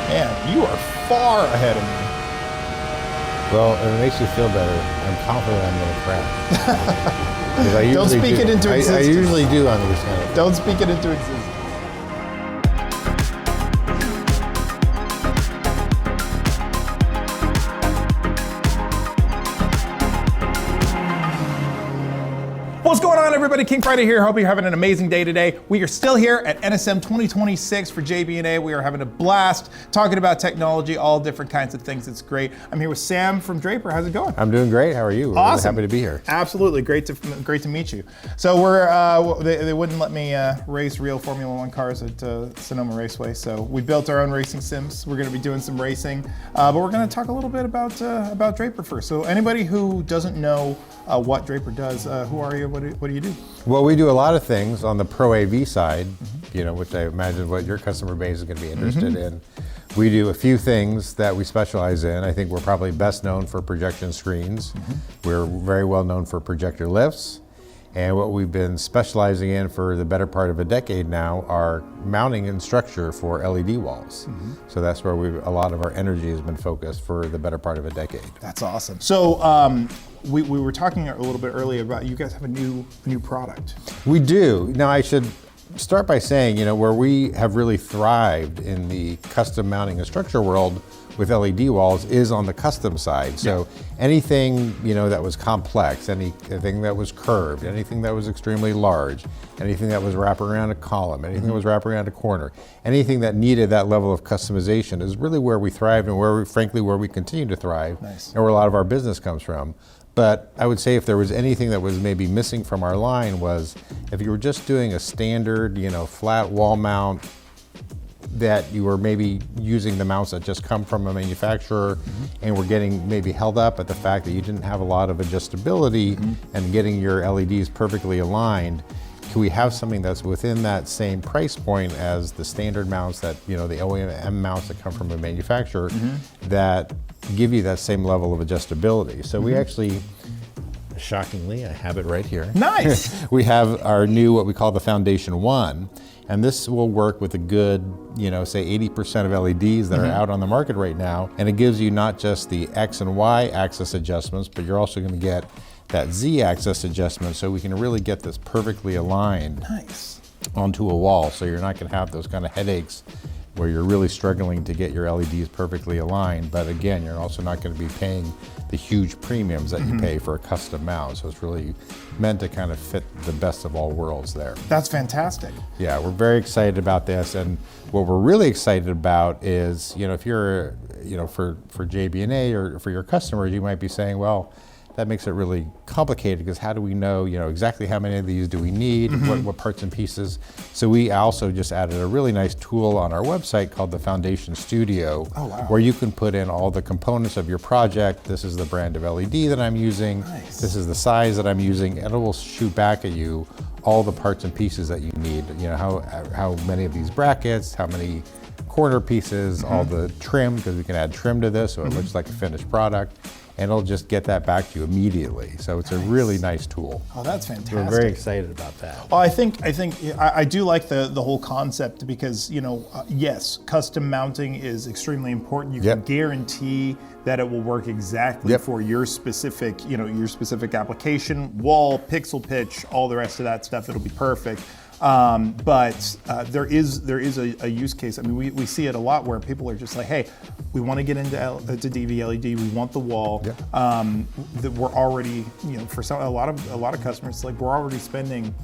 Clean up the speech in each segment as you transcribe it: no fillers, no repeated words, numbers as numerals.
Man, you are far ahead of me. Well, if it makes you feel better, I'm confident I'm going to crash. 'Cause I usually Don't speak it into existence. I usually do on these kind of things. Don't speak it into existence. What's going on, everybody? King Friday here. Hope you're having an amazing day today. We are still here at NSM 2026 for JB&A. We are having a blast talking about technology, all different kinds of things. It's great. I'm here with Sam from Draper. How's it going? I'm doing great. How are you? Awesome. Really happy to be here. Absolutely. Great to meet you. So they wouldn't let me race real Formula One cars at Sonoma Raceway. So we built our own racing sims. We're going to be doing some racing, but we're going to talk a little bit about Draper first. So anybody who doesn't know what Draper does, who are you? What do you do? Well, we do a lot of things on the Pro AV side, which I imagine what your customer base is going to be interested in. We do a few things that we specialize in. I think we're probably best known for projection screens. We're very well known for projector lifts. And what we've been specializing in for the better part of a decade now are mounting and structure for LED walls. So that's where a lot of our energy has been focused for the better part of a decade. That's awesome. So we were talking a little bit earlier about you guys have a new product. We do. Now I should start by saying, where we have really thrived in the custom mounting and structure world with LED walls is on the custom side. So anything, that was complex, anything that was curved, anything that was extremely large, anything that was wrapping around a column, anything that was wrapping around a corner, anything that needed that level of customization is really where we thrived and where we continue to thrive. Nice. And where a lot of our business comes from. But I would say if there was anything that was maybe missing from our line was if you were just doing a standard, flat wall mount, that you were maybe using the mounts that just come from a manufacturer and were getting maybe held up at the fact that you didn't have a lot of adjustability and getting your LEDs perfectly aligned. Can we have something that's within that same price point as the standard mounts that, the OEM mounts that come from a manufacturer that give you that same level of adjustability? So we actually, shockingly, I have it right here. Nice. We have our new, what we call the Foundation 1. And this will work with a good, say 80% of LEDs that are out on the market right now. And it gives you not just the X and Y axis adjustments, but you're also going to get that Z axis adjustment, so we can really get this perfectly aligned onto a wall. So you're not going to have those kind of headaches where you're really struggling to get your LEDs perfectly aligned. But again, you're also not going to be paying the huge premiums that you pay for a custom mount. So it's really meant to kind of fit the best of all worlds there. That's fantastic. Yeah, we're very excited about this. And what we're really excited about is, if you're, for JB&A or for your customers, you might be saying, well, that makes it really complicated because how do we know, exactly how many of these do we need, what parts and pieces. So we also just added a really nice tool on our website called the Foundation Studio, where you can put in all the components of your project. This is the brand of LED that I'm using. This is the size that I'm using, and it will shoot back at you all the parts and pieces that you need. How many of these brackets, how many corner pieces, all the trim, because we can add trim to this so it looks like a finished product. And it'll just get that back to you immediately. So it's a really nice tool. Oh, that's fantastic. We're very excited about that. Well, I do like the whole concept because, yes, custom mounting is extremely important. You can guarantee that it will work exactly for your specific, your specific application, wall, pixel pitch, all the rest of that stuff. It'll be perfect. But there is a use case. I mean, we see it a lot where people are just like, hey, we want to get into DV LED. We want the wall. That we're already, for a lot of customers, like we're already spending,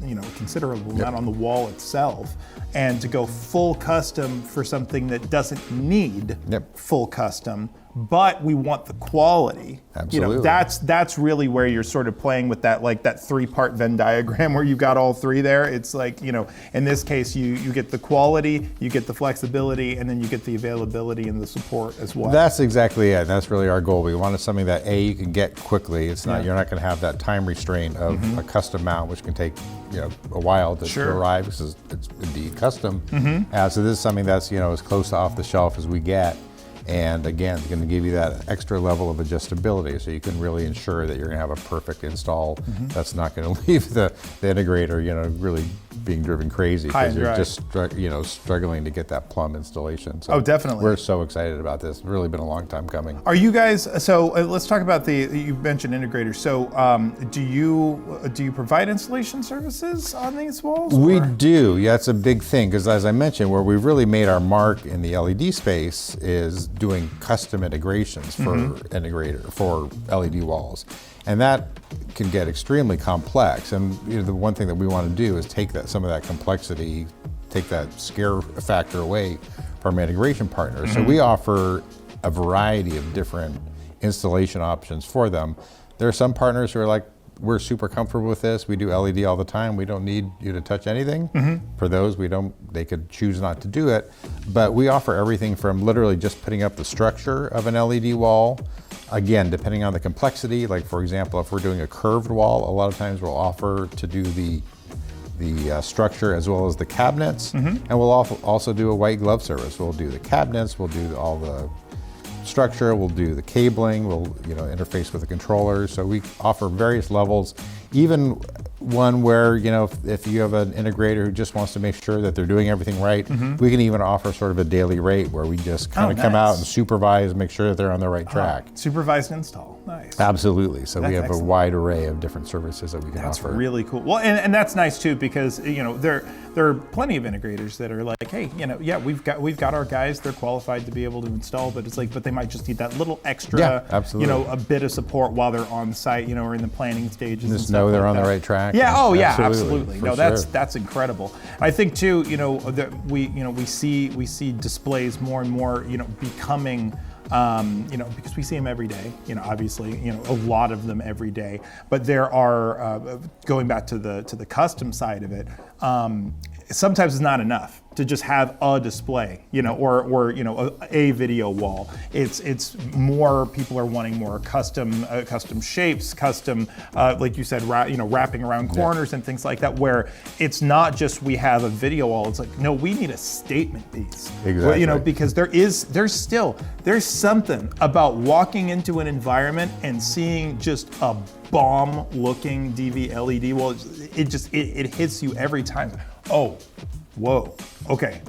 a considerable amount on the wall itself, and to go full custom for something that doesn't need full custom. But we want the quality. Absolutely. That's really where you're sort of playing with that, like that 3-part Venn diagram where you've got all three there. It's like, in this case, you get the quality, you get the flexibility, and then you get the availability and the support as well. That's exactly it. That's really our goal. We wanted something that you can get quickly. It's not you're not going to have that time restraint of a custom mount, which can take a while to arrive because it's indeed custom. So this is something that's as close to off the shelf as we get. And again, it's going to give you that extra level of adjustability, so you can really ensure that you're going to have a perfect install that's not going to leave the integrator, really being driven crazy because you're just struggling to get that plumb installation. So definitely. We're so excited about this. It's really been a long time coming. Are you guys? So let's talk about you mentioned integrators. So do you provide installation services on these walls? We do. Yeah, it's a big thing because, as I mentioned, where we've really made our mark in the LED space is doing custom integrations for for LED walls, and that can get extremely complex. And the one thing that we want to do is take some of that complexity, take that scare factor away from our integration partners. So we offer a variety of different installation options for them. There are some partners who are like, we're super comfortable with this. We do LED all the time. We don't need you to touch anything. For those, they could choose not to do it. But we offer everything from literally just putting up the structure of an LED wall. Again, depending on the complexity, like for example, if we're doing a curved wall, a lot of times we'll offer to do the structure as well as the cabinets. And we'll also do a white glove service. We'll do the cabinets, we'll do all the structure, we'll do the cabling, we'll interface with the controllers. So we offer various levels, even one where if you have an integrator who just wants to make sure that they're doing everything right, we can even offer sort of a daily rate where we just kind of come out and supervise, make sure that they're on the right track. Supervised install, nice. Absolutely. So we have a wide array of different services that we can offer. That's really cool. Well, and that's nice too, because there are plenty of integrators that are like, hey, we've got our guys, they're qualified to be able to install, but it's like, but they might just need that little extra, a bit of support while they're on site, or in the planning stages. Just know they're on the right track. Yeah. Oh, yeah. Absolutely. No, that's incredible. I think too, that we see displays more and more, becoming. Because we see them every day, obviously, a lot of them every day. But there are, going back to the custom side of it, sometimes it's not enough to just have a display, or a video wall. It's more, people are wanting more custom shapes, custom, like you said, wrapping around corners and things like that, where it's not just we have a video wall. It's like, no, we need a statement piece. Exactly. Because there's something about walking into an environment and seeing just a bomb-looking DV LED wall. It hits you every time. Oh, whoa. Okay,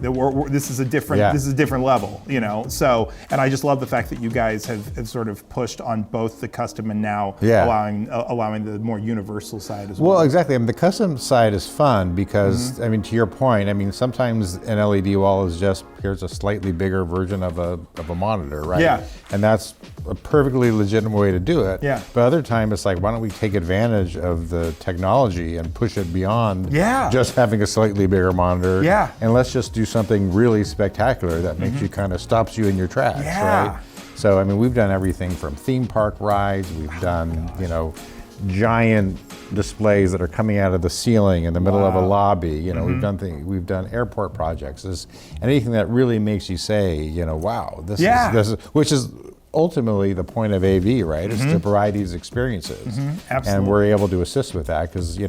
this is a different level, So, and I just love the fact that you guys have sort of pushed on both the custom and now allowing the more universal side as well. Well, exactly. I mean, the custom side is fun because, I mean, to your point, sometimes an LED wall is just, here's a slightly bigger version of a monitor, right? Yeah. And that's a perfectly legitimate way to do it. Yeah. But other time it's like, why don't we take advantage of the technology and push it beyond just having a slightly bigger monitor? Yeah. And let's just do something really spectacular that makes you kind of stops you in your tracks, right? So, I mean, we've done everything from theme park rides, we've done, giant displays that are coming out of the ceiling in the middle of a lobby. We've done airport projects. Anything that really makes you say, wow, this is, which is ultimately the point of AV, right? Is to provide these experiences. Absolutely. And we're able to assist with that because,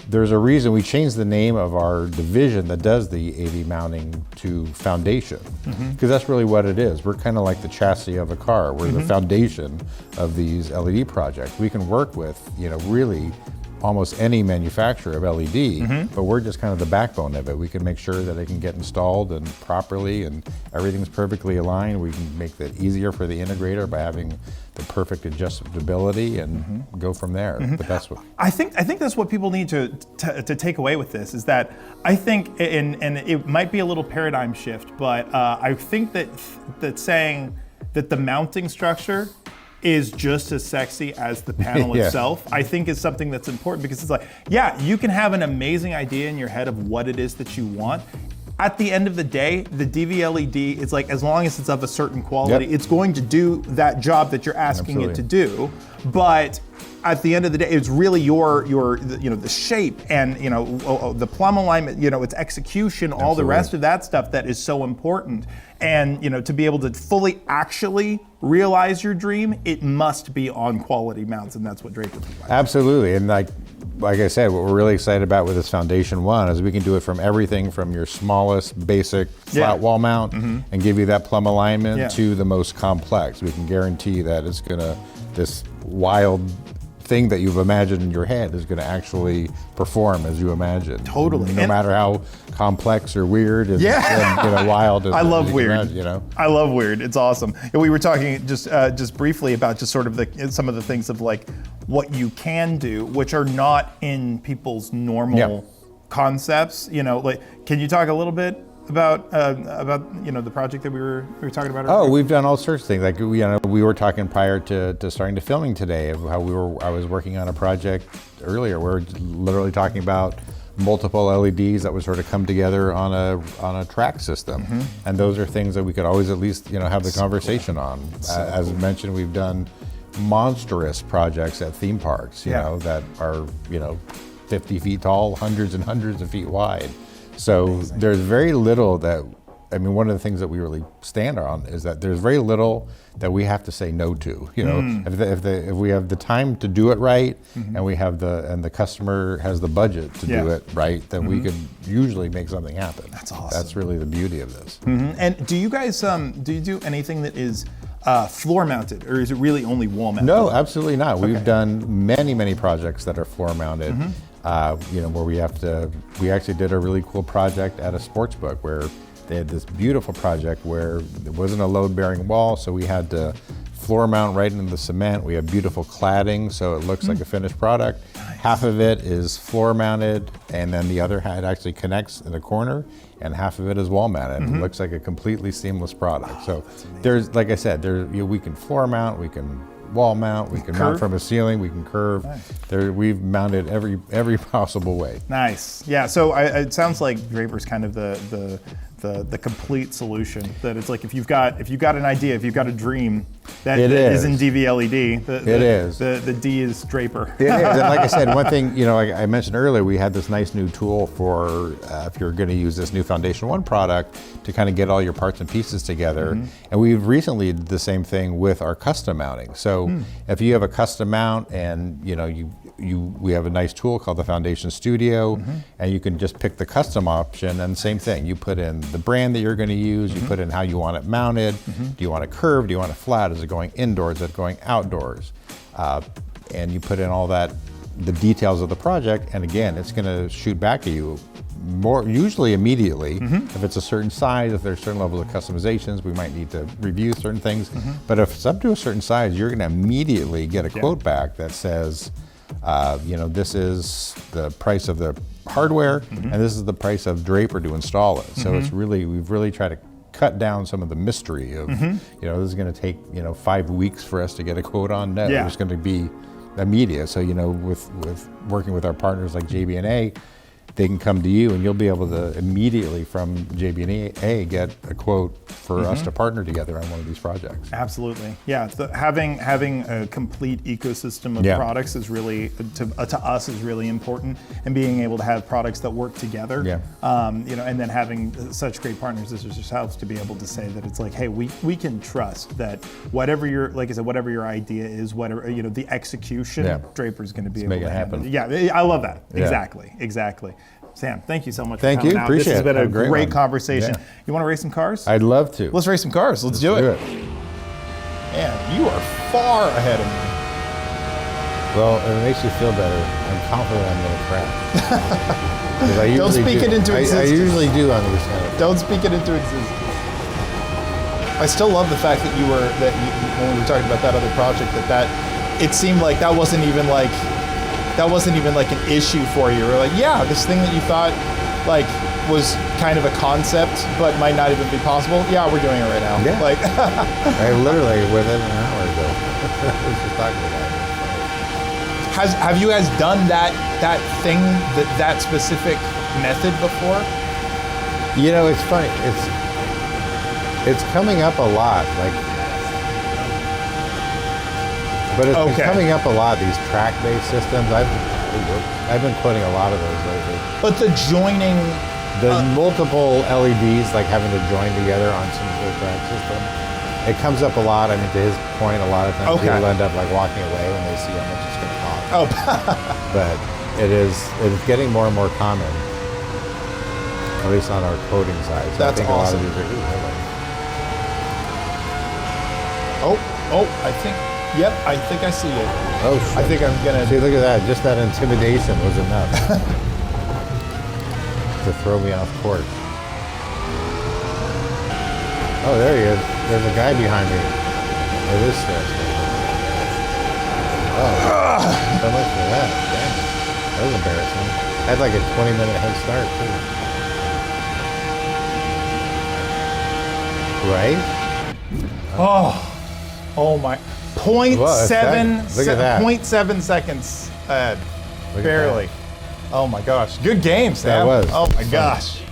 there's a reason we changed the name of our division that does the AV mounting to Foundation, because that's really what it is. We're kind of like the chassis of a car. We're the foundation of these LED projects. We can work with, really almost any manufacturer of LED, but we're just kind of the backbone of it. We can make sure that it can get installed and properly and everything's perfectly aligned. We can make that easier for the integrator by having the perfect adjustability and go from there. But that's what I think that's what people need to take away with this, is that I think, and it might be a little paradigm shift, but I think that saying that the mounting structure is just as sexy as the panel itself, I think is something that's important, because it's like, you can have an amazing idea in your head of what it is that you want. At the end of the day, the DV LED, it's like, as long as it's of a certain quality, it's going to do that job that you're asking it to do. But at the end of the day, it's really your the shape and the plumb alignment, its execution, all the rest of that stuff that is so important. And to be able to fully actually realize your dream, it must be on quality mounts, and that's what Draper provides. Absolutely, and like like I said, what we're really excited about with this Foundation One is we can do it from everything from your smallest basic flat wall mount and give you that plumb alignment to the most complex. We can guarantee that it's gonna, this wild thing that you've imagined in your head is going to actually perform as you imagine. Totally. No matter how complex or weird and, and wild. I love weird. Imagine, I love weird. It's awesome. And we were talking just briefly about just sort of some of the things of like what you can do, which are not in people's normal concepts. Like, can you talk a little bit about the project that we were talking about earlier? Oh, we've done all sorts of things. Like we were talking prior to starting to filming today of how I was working on a project earlier. We're literally talking about multiple LEDs that would sort of come together on a track system, and those are things that we could always at least have the conversation on. As mentioned, we've done monstrous projects at theme parks, that are 50 feet tall, hundreds and hundreds of feet wide. So amazing. There's very little that, one of the things that we really stand on is that there's very little that we have to say no to. If we have the time to do it right, and we have the customer has the budget to do it right, then we could usually make something happen. That's awesome. That's really the beauty of this. And do you guys do you do anything that is floor mounted, or is it really only wall mounted? No, absolutely not. We've done many projects that are floor mounted. Where we actually did a really cool project at a sports book where they had this beautiful project where there wasn't a load-bearing wall, so we had to floor mount right into the cement. We have beautiful cladding, so it looks like a finished product. Nice. Half of it is floor mounted, and then the other half actually connects in a corner, and half of it is wall mounted. It looks like a completely seamless product. So there's, like I said, we can floor mount, we can wall mount, we can mount from a ceiling, we can curve. Nice. We've mounted every possible way. Nice. Yeah. So it sounds like Draper's kind of the complete solution. That it's like if you've got an idea, if you've got a dream, that is in DV LED. The D is Draper. It is. And like I said, one thing I mentioned earlier, we had this nice new tool for if you're going to use this new Foundation One product to kind of get all your parts and pieces together. And we've recently did the same thing with our custom mounting. So if you have a custom mount and we have a nice tool called the Foundation Studio, and you can just pick the custom option, and same thing. You put in the brand that you're going to use, you put in how you want it mounted. Do you want it curved? Do you want it flat? Is it going indoors? Is it going outdoors? And you put in all that, the details of the project, and again, it's going to shoot back at you usually immediately. If it's a certain size, if there's certain levels of customizations, we might need to review certain things. But if it's up to a certain size, you're going to immediately get a quote back that says, this is the price of the hardware, and this is the price of Draper to install it. So we've really tried to cut down some of the mystery of, this is going to take 5 weeks for us to get a quote on. No, it's going to be immediate. So with working with our partners like JB&A, they can come to you and you'll be able to immediately from JB&A get a quote for us to partner together on one of these projects. Absolutely, yeah. Having a complete ecosystem of products is really, to us, is really important, and being able to have products that work together. And then having such great partners as yourselves to be able to say that it's like, hey, we can trust that whatever your, like I said, whatever your idea is, whatever the execution, Draper's going to be able to happen. Yeah, I love that. Exactly. Sam, thank you so much for coming out. Appreciate this has been a great conversation. You want to race some cars? I'd love to. Let's race some cars. Let's do it. Man, you are far ahead of me. Well, if it makes you feel better, I'm confident I'm going to crash. Don't speak it into existence. I usually do on these kind of. Don't speak it into existence. I still love the fact that when we were talking about that other project, that it seemed like that wasn't even like an issue for you. Or like, yeah, this thing that you thought like was kind of a concept, but might not even be possible. Yeah, we're doing it right now. Yeah. Like, I literally within an hour ago was just talking about it. Have you guys done that thing, that specific method before? It's funny. It's coming up a lot. But it's been coming up a lot, these track-based systems. I've been quoting a lot of those lately. But the joining... The multiple LEDs, like having to join together on some sort of track system. It comes up a lot. To his point, a lot of times people end up like walking away when they see how much it's going to cost. Oh. But it's getting more and more common, at least on our coding side. So That's I think awesome. a lot of these are, Yep, I think I see it. oh shit. I think I'm gonna. See, look at that. Just that intimidation was enough to throw me off course. Oh, there he is. There's a guy behind me. It is stressful. Oh, so much for that. Dang. That was embarrassing. I had like a 20-minute head start, too. Right? Oh my. 0.7 Look at that. 0.7 seconds ahead. Look at Barely. that. Oh my gosh. Good game, Sam. That was. Oh my Fun. gosh.